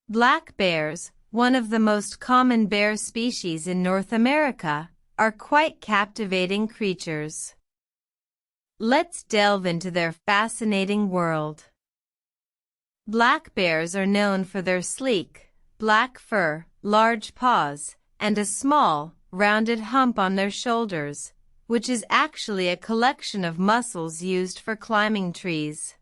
Black bears, one of the most common bear species in North America, are quite captivating creatures. Let's delve into their fascinating world. Black bears are known for their sleek, black fur, large paws, and a small, rounded hump on their shoulders, which is actually a collection of muscles used for climbing trees.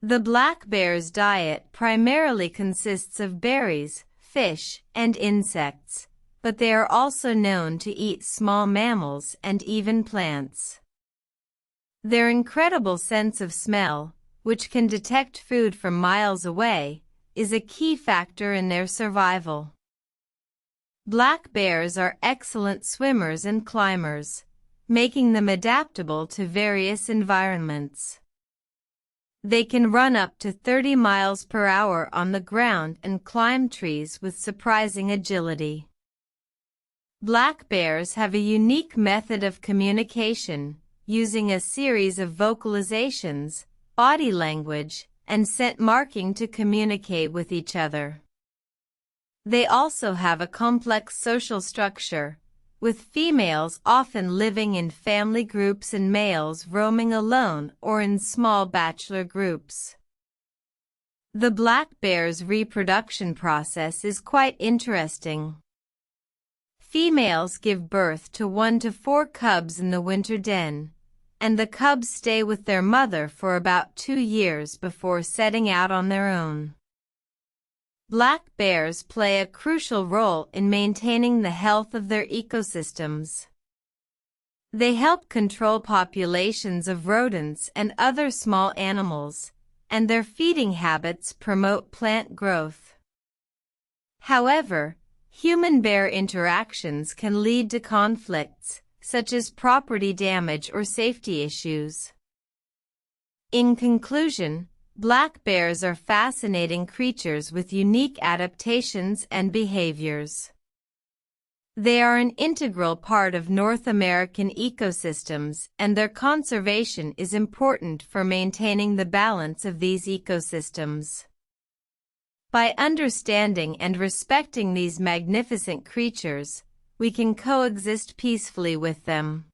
The black bear's diet primarily consists of berries, fish, and insects, but they are also known to eat small mammals and even plants. Their incredible sense of smell, which can detect food from miles away, is a key factor in their survival. Black bears are excellent swimmers and climbers, making them adaptable to various environments. They can run up to 30 miles per hour on the ground and climb trees with surprising agility. Black bears have a unique method of communication, using a series of vocalizations, body language, and scent marking to communicate with each other. They also have a complex social structure, with females often living in family groups and males roaming alone or in small bachelor groups. The black bear's reproduction process is quite interesting. Females give birth to 1 to 4 cubs in the winter den, and the cubs stay with their mother for about 2 years before setting out on their own. Black bears play a crucial role in maintaining the health of their ecosystems. They help control populations of rodents and other small animals, and their feeding habits promote plant growth. However, human-bear interactions can lead to conflicts, such as property damage or safety issues. In conclusion, black bears are fascinating creatures with unique adaptations and behaviors. They are an integral part of North American ecosystems, and their conservation is important for maintaining the balance of these ecosystems. By understanding and respecting these magnificent creatures, we can coexist peacefully with them.